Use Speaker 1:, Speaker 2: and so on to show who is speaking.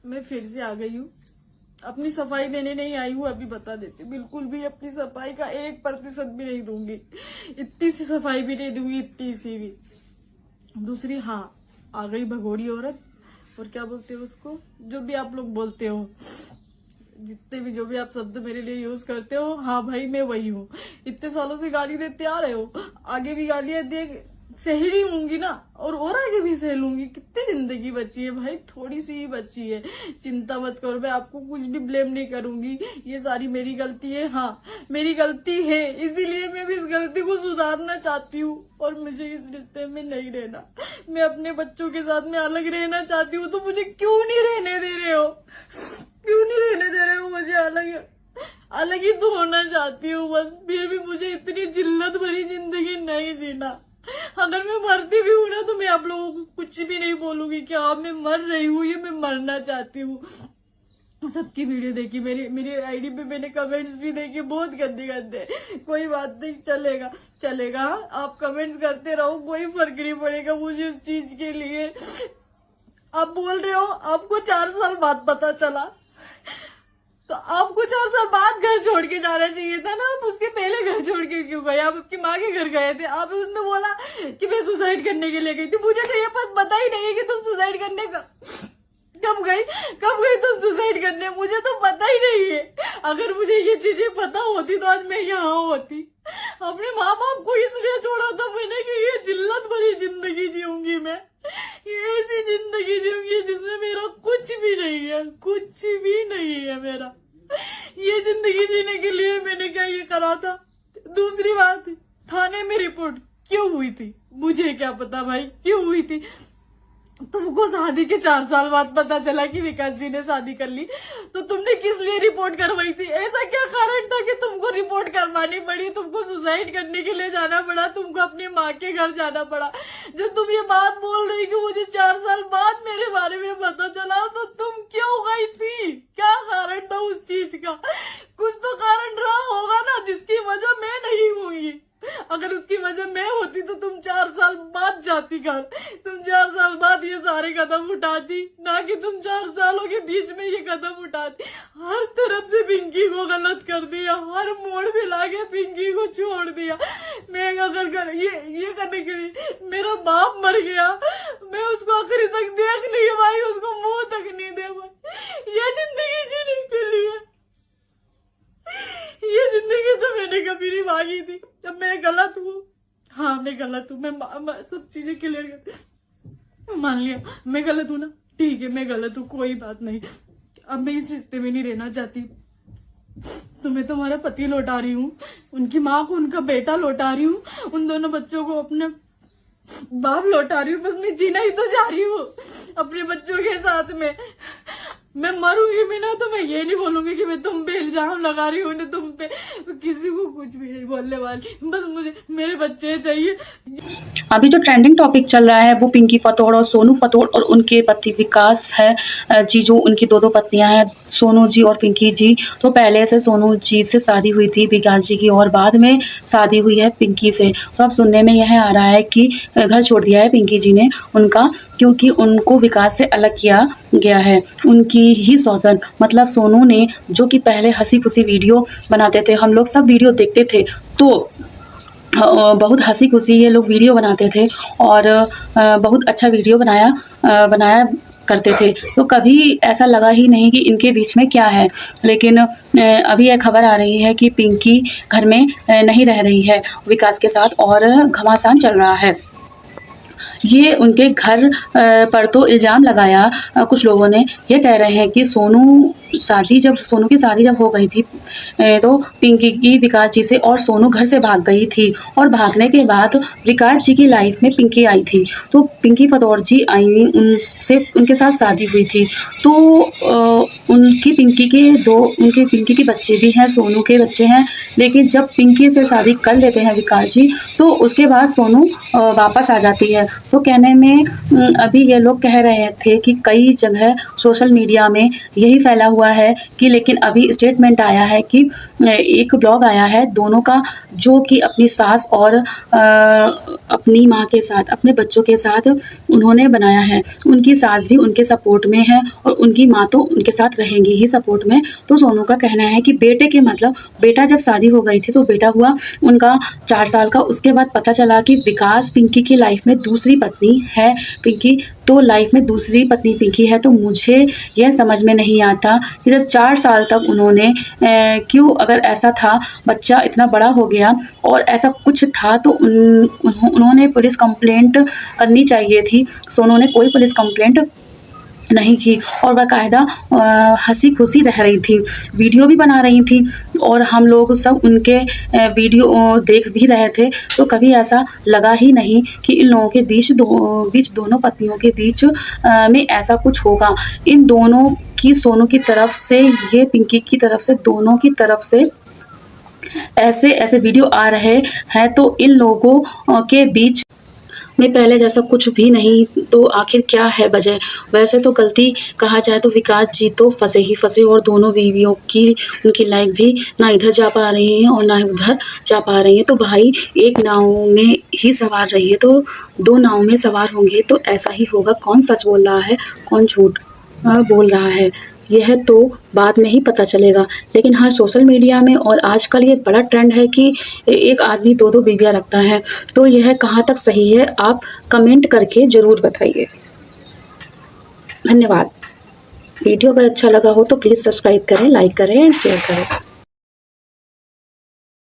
Speaker 1: मैं फिर से आ गई हूँ। अपनी सफाई देने नहीं आई हूँ, अभी बता देती हूँ। बिल्कुल भी अपनी सफाई का 1% भी नहीं दूंगी, इतनी सी सफाई भी नहीं दूंगी, इतनी सी भी। दूसरी, हाँ, आ गई भगोड़ी औरत, और क्या बोलते हो उसको, जो भी आप लोग बोलते हो, जितने भी जो भी आप शब्द मेरे लिए यूज करते हो, हाँ भाई मैं वही हूँ। इतने सालों से गाली देते आ रहे हो, आगे भी गालियां दे सह रही होंगी ना, और आगे भी सह लूंगी। कितनी जिंदगी बची है भाई, थोड़ी सी ही बची है। चिंता मत करो, मैं आपको कुछ भी ब्लेम नहीं करूंगी, ये सारी मेरी गलती है। हाँ, मेरी गलती है, इसीलिए मैं भी इस गलती को सुधारना चाहती हूँ, और मुझे इस रिश्ते में नहीं रहना। मैं अपने बच्चों के साथ में अलग रहना चाहती हूँ, तो मुझे क्यों नहीं रहने दे रहे हो? क्यों नहीं रहने दे रहे हो मुझे? अलग ही तो होना चाहती हूँ बस। फिर भी मुझे इतनी जिल्लत भरी जिंदगी नहीं जीना। अगर मैं मरती भी हूँ ना, तो मैं आप लोगों को कुछ भी नहीं बोलूंगी कि हाँ मैं मर रही हूँ, ये मैं मरना चाहती हूँ। सबकी वीडियो देखी, मेरी आईडी पे मैंने कमेंट्स भी देखे, बहुत गंदे गंदे। कोई बात नहीं, चलेगा। आप कमेंट्स करते रहो, कोई फर्क नहीं पड़ेगा मुझे इस चीज के लिए। आप बोल रहे हो आपको 4 साल बाद पता चला, तो आपको 4 साल बाद घर छोड़ के जाना चाहिए था ना। आप उसके पहले घर छोड़ के क्यों गए? आप आपकी माँ के घर गए थे, आप उसमें बोला कि मैं सुसाइड करने के लिए गई थी। मुझे तो ये पता ही नहीं है कि तुम सुसाइड करने का कब गई तुम सुसाइड करने, मुझे तो पता ही नहीं है। अगर मुझे ये चीजें पता होती तो आज मैं यहाँ होती। अपने माँ बाप को इसलिए छोड़ा था मैंने कि ये जिल्लत भरी जिंदगी जीऊंगी मैं, ये ऐसी जिंदगी जीऊंगी जिसमें मेरा कुछ भी नहीं है, कुछ भी नहीं है मेरा। ये जिंदगी जीने के लिए मैंने क्या ये करा था? दूसरी बात, थाने में रिपोर्ट क्यों हुई थी? मुझे क्या पता भाई क्यों हुई थी। तुमको शादी के 4 साल बाद पता चला कि विकास जी ने शादी कर ली, तो तुमने किस लिए रिपोर्ट करवाई थी? ऐसा क्या कारण था कि तुमको रिपोर्ट करवानी पड़ी? तुमको सुसाइड करने के लिए जाना पड़ा, तुमको अपनी माँ के घर जाना पड़ा। जो तुम ये बात बोल रही कि मुझे 4 साल बाद मेरे बारे में पता चला, तो तुम क्यों गई थी? क्या कारण था उस चीज का? कुछ तो कारण रहा होगा ना, जिसकी वजह मैं नहीं हुई। अगर उसकी वजह मैं होती तो तुम 4 साल बाद जाती घर, तुम 4 साल बाद ये सारे कदम उठाती, ना कि तुम 4 सालों के बीच में ये कदम उठाती। हर तरफ से पिंकी को गलत कर दिया, हर मोड़ पे लाके पिंकी को छोड़ दिया। मैं अगर ये करने के लिए मेरा बाप मर गया, मैं उसको आखिरी तक देख नहीं पाई, उसको मुंह तक नहीं दे पाई। ये जिंदगी जीने के लिए, ये जिंदगी तो मैंने कभी नहीं मांगी थी। जब मैं गलत हूँ, हाँ मैं गलत हूँ, मैं सब चीजें क्लियर कर मान लिया, मैं गलत हूँ ना, ठीक है मैं गलत हूँ, कोई बात नहीं। अब मैं इस रिश्ते में नहीं रहना चाहती। तो मैं तुम्हारा पति लौटा रही हूँ, उनकी माँ को उनका बेटा लौटा रही हूँ, उन दोनों बच्चों को अपने बाप लौटा रही हूँ। बस मैं जीना ही तो जा रही हूँ अपने बच्चों के साथ में। मैं मरूंगी भी ना, तो मैं ये नहीं बोलूंगी कि मैं तुम पे इल्जाम लगा रही हूँ, तुम पे किसी को कुछ भी नहीं बोलने वाली। बस मुझे मेरे बच्चे चाहिए।
Speaker 2: अभी जो ट्रेंडिंग टॉपिक चल रहा है वो पिंकी फतोड़ और सोनू फतोड़ और उनके पति विकास है जी, जो उनकी दो पत्नियां हैं, सोनू जी और पिंकी जी। तो पहले से सोनू जी से शादी हुई थी विकास जी की, और बाद में शादी हुई है पिंकी से। तो अब सुनने में यह आ रहा है कि घर छोड़ दिया है पिंकी जी ने उनका, क्योंकि उनको विकास से अलग किया गया है। उनकी ही सौतन मतलब सोनू ने, जो कि पहले हंसी खुशी वीडियो बनाते थे, हम लोग सब वीडियो देखते थे, तो बहुत हंसी खुशी ये लोग वीडियो बनाते थे और बहुत अच्छा वीडियो बनाया करते थे। तो कभी ऐसा लगा ही नहीं कि इनके बीच में क्या है। लेकिन अभी यह खबर आ रही है कि पिंकी घर में नहीं रह रही है विकास के साथ और घमासान चल रहा है। ये उनके घर पर तो इल्ज़ाम लगाया कुछ लोगों ने। ये कह रहे हैं कि सोनू की शादी जब हो गई थी तो पिंकी की विकास जी से और सोनू घर से भाग गई थी, और भागने के बाद विकास जी की लाइफ में पिंकी आई थी। तो पिंकी फतोड़ जी आई, उनसे उनके साथ शादी हुई थी। तो उनकी पिंकी के बच्चे भी हैं, सोनू के बच्चे हैं। लेकिन जब पिंकी से शादी कर लेते हैं विकास जी, तो उसके बाद सोनू वापस आ जाती है। तो कहने में अभी ये लोग कह रहे थे कि कई जगह सोशल मीडिया में यही फैला हुआ है कि, लेकिन अभी स्टेटमेंट आया है कि एक ब्लॉग आया है दोनों का, जो कि अपनी सास और अपनी माँ के साथ, अपने बच्चों के साथ उन्होंने बनाया है। उनकी सास भी उनके सपोर्ट में है और उनकी माँ तो उनके साथ रहेंगी ही सपोर्ट में। तो सोनू का कहना है कि बेटे के मतलब बेटा जब शादी हो गई थी तो बेटा हुआ उनका 4 साल का। उसके बाद पता चला कि विकास पिंकी की लाइफ में दूसरी पत्नी है पिंकी, तो लाइफ में दूसरी पत्नी पिंकी है। तो मुझे यह समझ में नहीं आता कि जब 4 साल तक उन्होंने क्यों, अगर ऐसा था, बच्चा इतना बड़ा हो गया और ऐसा कुछ था तो उन्होंने पुलिस कंप्लेंट करनी चाहिए थी। सोनू ने कोई पुलिस कंप्लेंट नहीं की और बाकायदा हंसी खुशी रह रही थी, वीडियो भी बना रही थी और हम लोग सब उनके वीडियो देख भी रहे थे। तो कभी ऐसा लगा ही नहीं कि इन लोगों के बीच दोनों पत्नियों के बीच में ऐसा कुछ होगा। इन दोनों की, सोनू की तरफ से, ये पिंकी की तरफ से, दोनों की तरफ से ऐसे वीडियो आ रहे हैं। तो इन लोगों के बीच में पहले जैसा कुछ भी नहीं, तो आखिर क्या है वजह? वैसे तो गलती कहा जाए तो विकास जी तो फंसे ही फंसे और दोनों बीवियों की, उनकी लाइफ भी ना इधर जा पा रही हैं और ना उधर जा पा रही हैं। तो भाई एक नाव में ही सवार रहिए, तो 2 नाव में सवार होंगे तो ऐसा ही होगा। कौन सच बोल रहा है, कौन झूठ बोल रहा है, यह तो बाद में ही पता चलेगा। लेकिन हाँ, सोशल मीडिया में और आजकल ये बड़ा ट्रेंड है कि एक आदमी 2-2 बीवियाँ रखता है। तो यह कहाँ तक सही है, आप कमेंट करके ज़रूर बताइए। धन्यवाद। वीडियो अगर अच्छा लगा हो तो प्लीज़ सब्सक्राइब करें, लाइक करें एंड शेयर करें।